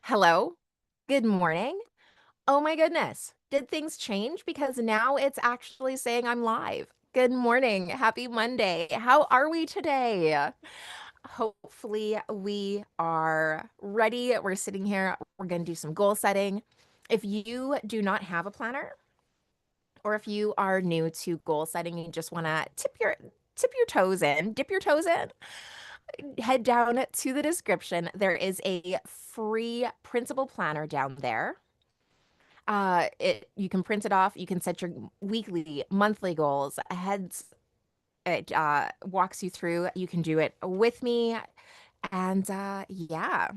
Hello. Good morning. Oh my goodness. Did things change? Because now it's actually saying I'm live. Good morning. Happy Monday. How are we today? Hopefully, we are ready. We're sitting here. We're going to do some goal setting. If you do not have a planner, or if you are new to goal setting, you just want to tip your toes in, dip your toes in, head down to the description. There is a free principal planner down there. It you can print it off. You can set your weekly, monthly goals. It walks you through. You can do it with me, and yeah,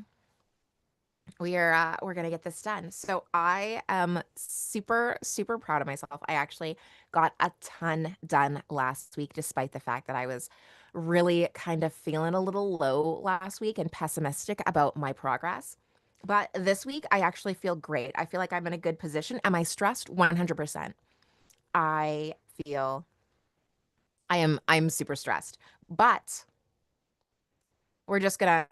we're gonna get this done. So I am super proud of myself. I actually got a ton done last week, despite the fact that I was really kind of feeling a little low last week and pessimistic about my progress. But this week, I actually feel great. I feel like I'm in a good position. Am I stressed? 100%. I feel I'm super stressed. But we're just gonna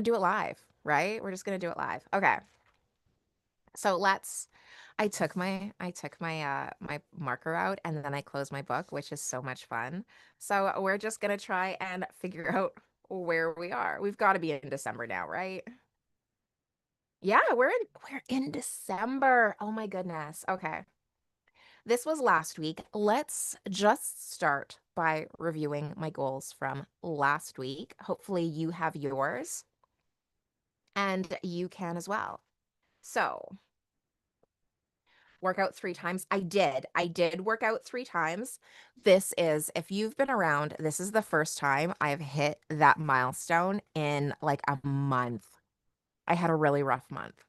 do it live, right? We're just gonna do it live. Okay. So I took my marker out and then I closed my book, which is so much fun. So we're just gonna try and figure out where we are. We've got to be in December now, right? Yeah, we're in December. Oh my goodness. Okay. This was last week. Let's just start by reviewing my goals from last week. Hopefully you have yours and you can as well. So, work out 3 times. I did work out 3 times. If you've been around, this is the first time I've hit that milestone in like a month. I had a really rough month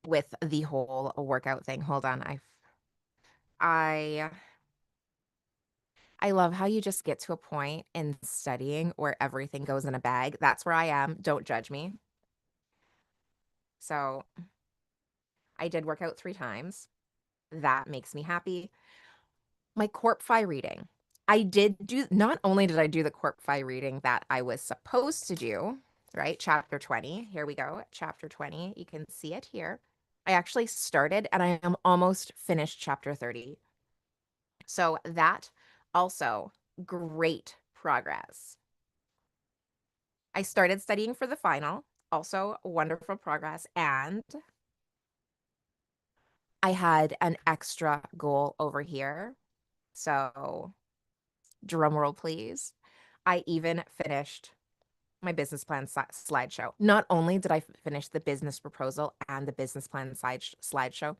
with the whole workout thing. Hold on. I I love how you just get to a point in studying where everything goes in a bag. That's where I am. Don't judge me. So, I did work out 3 times. That makes me happy. My Corp Fi reading. Not only did I do the Corp Fi reading that I was supposed to do, right? Chapter 20. Here we go. Chapter 20. You can see it here. I actually started and I am almost finished chapter 30. So that also great progress. I started studying for the final, also wonderful progress. And I had an extra goal over here. So drum roll, please. I even finished my business plan slideshow. Not only did I finish the business proposal and the business plan slideshow,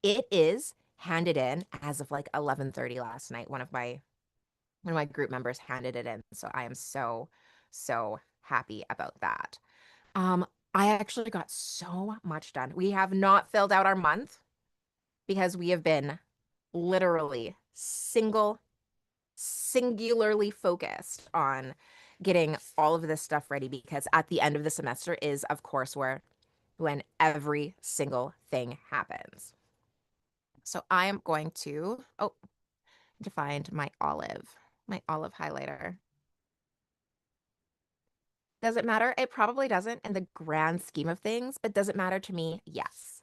it is handed in as of like 11:30 last night. One of my group members handed it in. So I am so happy about that. Um, I actually got so much done. We have not filled out our month because we have been literally singularly focused on getting all of this stuff ready because at the end of the semester is, of course, when every single thing happens. So I am going to find my olive highlighter. Does it matter? It probably doesn't in the grand scheme of things, but does it matter to me? Yes.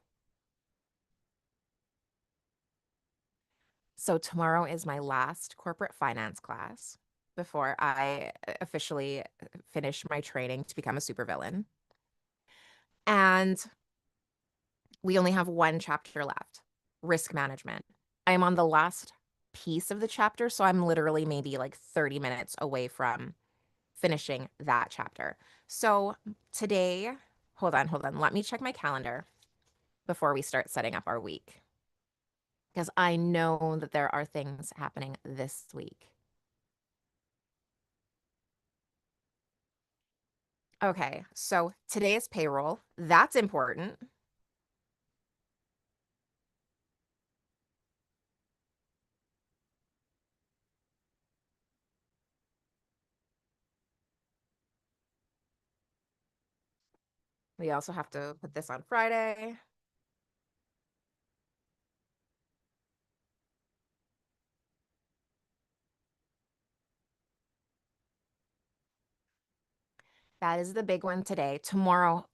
So tomorrow is my last corporate finance class before I officially finish my training to become a supervillain. And we only have one chapter left, risk management. I am on the last piece of the chapter, so I'm literally maybe like 30 minutes away from finishing that chapter. So today, hold on. Let me check my calendar before we start setting up our week because I know that there are things happening this week. Okay, so today is payroll. That's important. We also have to put this on Friday. That is the big one today. Tomorrow,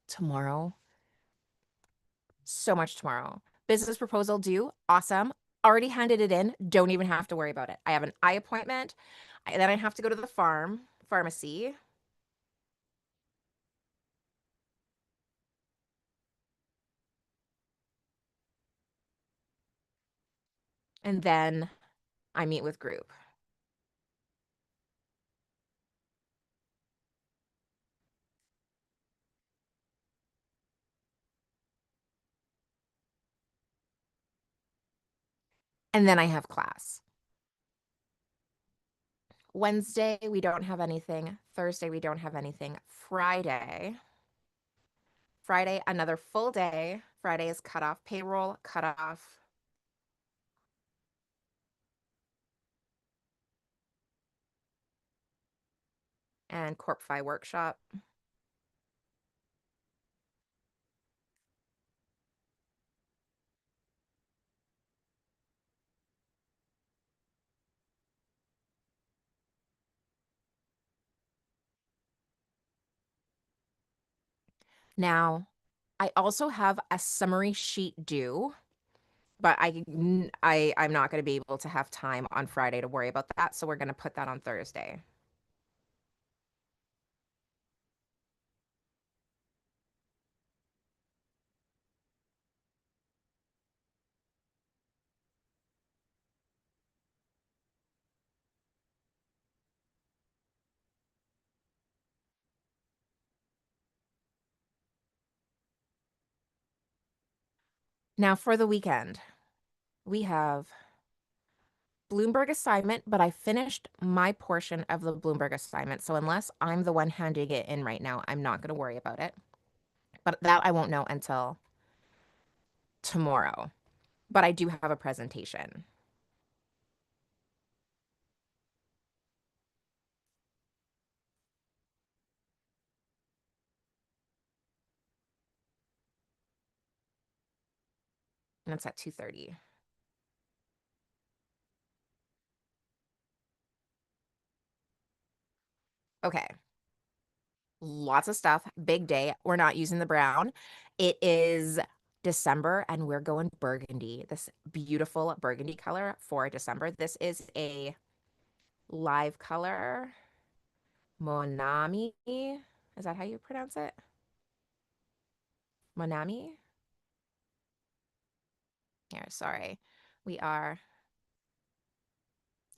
so much tomorrow. Business proposal due. Awesome. Already handed it in. Don't even have to worry about it. I have an eye appointment. Then I have to go to the pharmacy. And then I meet with group. And then I have class. Wednesday, we don't have anything. Thursday, we don't have anything. Friday, another full day. Friday is cut off payroll, cut off. And Corp Fi workshop. Now, I also have a summary sheet due, but I'm not going to be able to have time on Friday to worry about that, so we're going to put that on Thursday. Now for the weekend, we have Bloomberg assignment, but I finished my portion of the Bloomberg assignment. So unless I'm the one handing it in right now, I'm not going to worry about it. But that I won't know until tomorrow. But I do have a presentation. And it's at 2:30. Okay. Lots of stuff. Big day. We're not using the brown. It is December and we're going burgundy. This beautiful burgundy color for December. This is a live color. Monami. Is that how you pronounce it? Monami? Here, sorry. We are,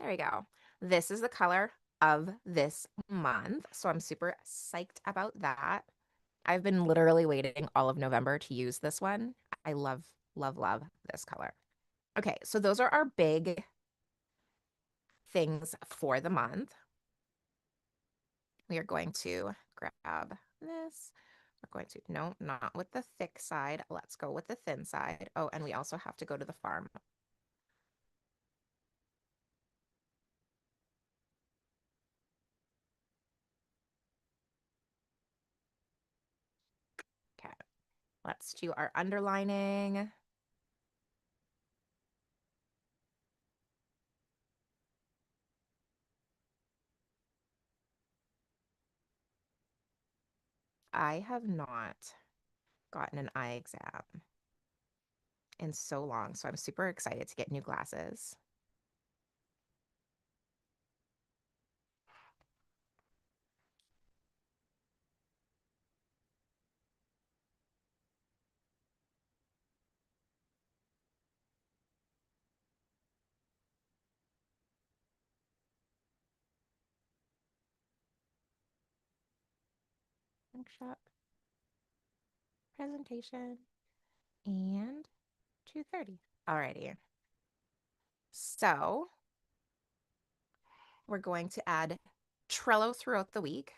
there we go. This is the color of this month. So I'm super psyched about that. I've been literally waiting all of November to use this one. I love, love, love this color. Okay, so those are our big things for the month. We are going to grab this. We're going to, no, not with the thick side. Let's go with the thin side. Oh, and we also have to go to the farm. Okay, let's do our underlining. I have not gotten an eye exam in so long, so I'm super excited to get new glasses. Workshop, presentation, and 2:30. Alrighty. So we're going to add Trello throughout the week.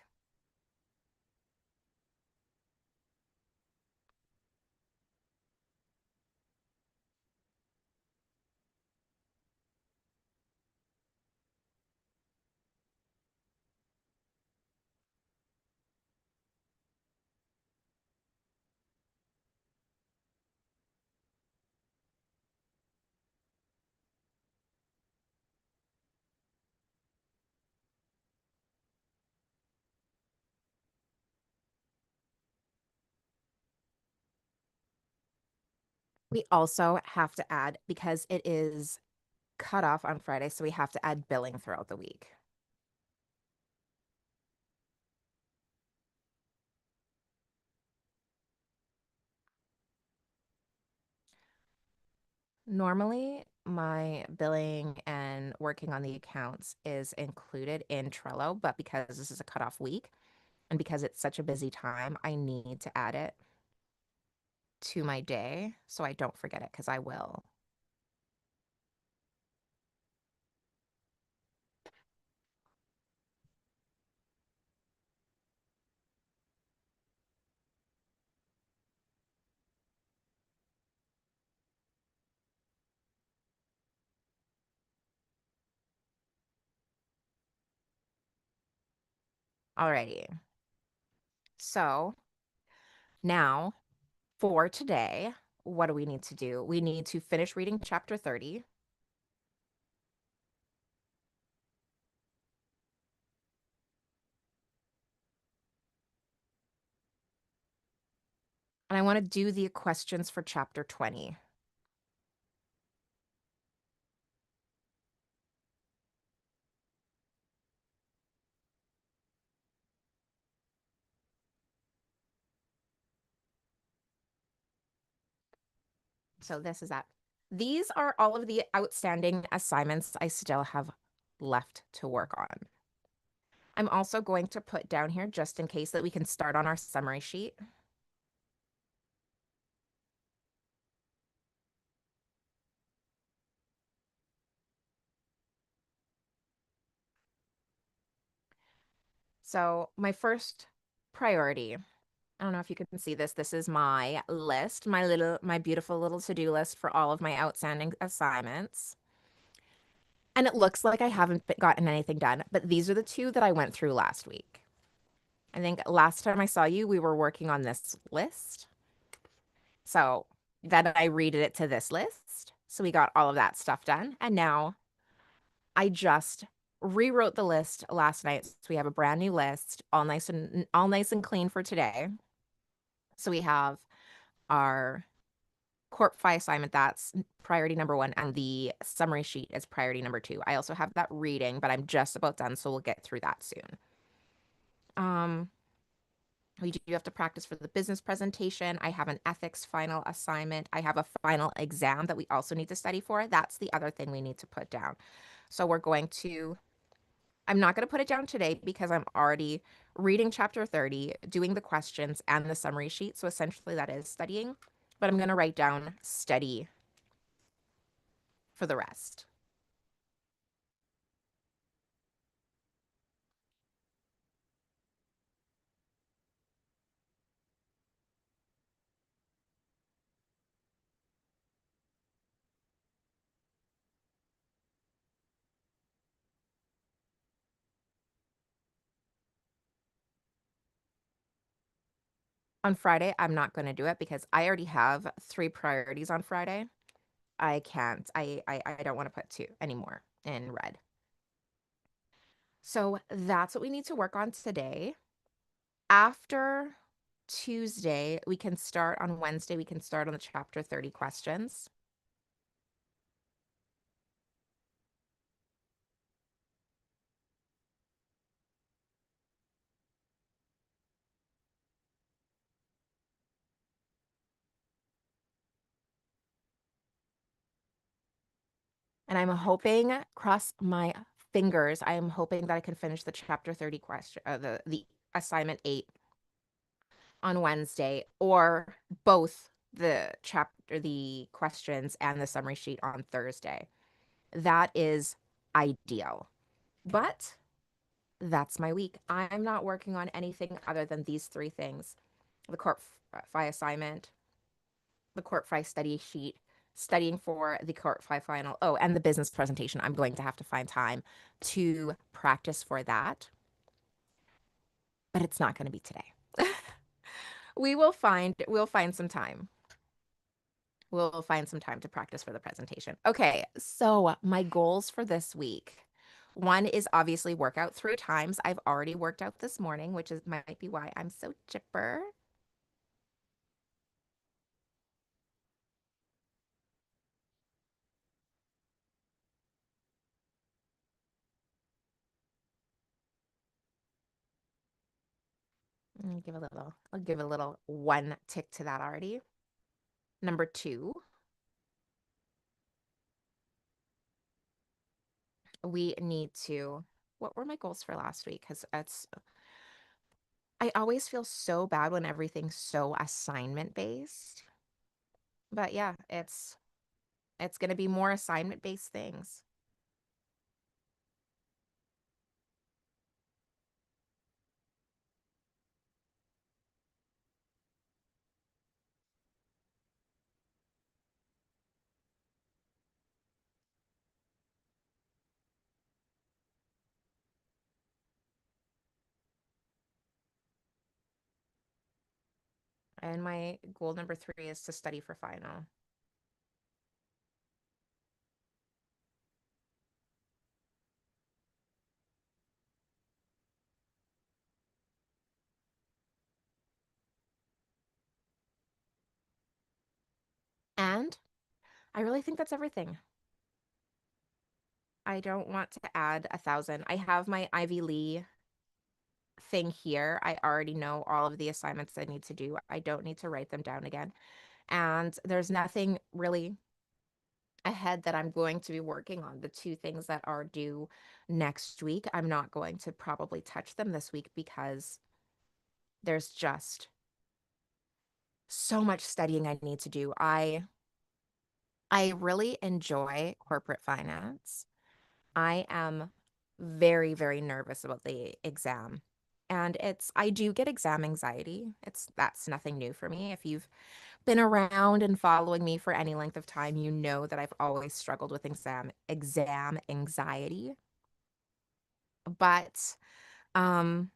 We also have to add, because it is cut off on Friday, so we have to add billing throughout the week. Normally, my billing and working on the accounts is included in Trello, but because this is a cutoff week and because it's such a busy time, I need to add it to my day so I don't forget it because I will. Alrighty. So now for today, what do we need to do? We need to finish reading chapter 30. And I want to do the questions for chapter 20. So this is that. These are all of the outstanding assignments I still have left to work on. I'm also going to put down here, just in case, that we can start on our summary sheet. So my first priority, I don't know if you can see this. This is my list, my beautiful little to-do list for all of my outstanding assignments. And it looks like I haven't gotten anything done, but these are the two that I went through last week. I think last time I saw you, we were working on this list. So then I redid it to this list. So we got all of that stuff done. And now I just rewrote the list last night. So we have a brand new list, all nice and clean for today. So we have our Corp Fi assignment, that's priority number one, and the summary sheet is priority number two. I also have that reading, but I'm just about done, so we'll get through that soon. Um, we do have to practice for the business presentation. I have an ethics final assignment. I have a final exam that we also need to study for. That's the other thing we need to put down. So I'm not going to put it down today because I'm already reading chapter 30, doing the questions and the summary sheet. So essentially that is studying, but I'm going to write down study for the rest. On Friday, I'm not going to do it because I already have three priorities on Friday. I can't. I don't want to put two anymore in red. So that's what we need to work on today. After Tuesday, we can start on Wednesday. We can start on the chapter 30 questions. And I'm hoping, cross my fingers, I am hoping that I can finish the chapter 30 question, the assignment 8 on Wednesday, or both the questions and the summary sheet on Thursday. That is ideal. But that's my week. I'm not working on anything other than these three things: the Corp Fi assignment, the Corp Fi study sheet, studying for the Corp Fi final. Oh, and the business presentation. I'm going to have to find time to practice for that, but it's not going to be today. We'll find some time. We'll find some time to practice for the presentation. Okay, so my goals for this week. One is obviously workout 3 times. I've already worked out this morning, which is might be why I'm so chipper. I'll give a little one tick to that already. Number two, we need to, what were my goals for last week? Because I always feel so bad when everything's so assignment based. But yeah, it's going to be more assignment based things. And my goal number three is to study for final. And I really think that's everything. I don't want to add 1,000. I have my Ivy Lee thing here. I already know all of the assignments I need to do. I don't need to write them down again. And there's nothing really ahead that I'm going to be working on. The two things that are due next week, I'm not going to probably touch them this week because there's just so much studying I need to do. I really enjoy corporate finance. I am very, very nervous about the exam. And I do get exam anxiety. That's nothing new for me. If you've been around and following me for any length of time, you know that I've always struggled with exam anxiety. But um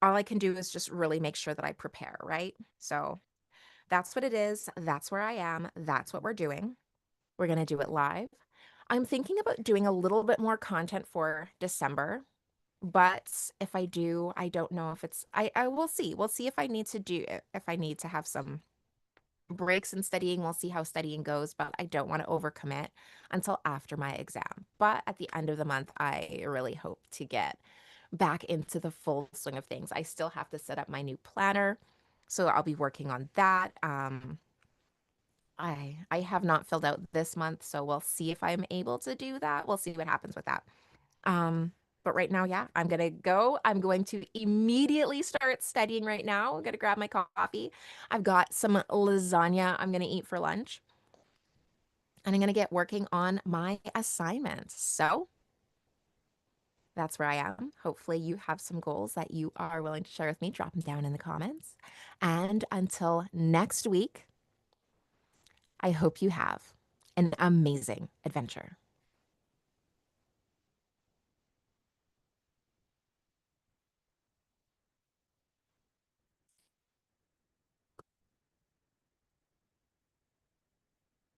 all I can do is just really make sure that I prepare, right? So that's what it is. That's where I am. That's what we're doing. We're going to do it live. I'm thinking about doing a little bit more content for December, but if I do, I don't know if I will see. We'll see if I need to do it, if I need to have some breaks in studying. We'll see how studying goes, but I don't want to overcommit until after my exam. But at the end of the month, I really hope to get back into the full swing of things. I still have to set up my new planner, so I'll be working on that. I have not filled out this month, so we'll see if I'm able to do that. We'll see what happens with that. But right now, yeah, I'm gonna go. I'm going to immediately start studying right now. I'm gonna grab my coffee. I've got some lasagna I'm gonna eat for lunch, and I'm gonna get working on my assignment. So that's where I am. Hopefully, you have some goals that you are willing to share with me. Drop them down in the comments. And until next week, I hope you have an amazing adventure.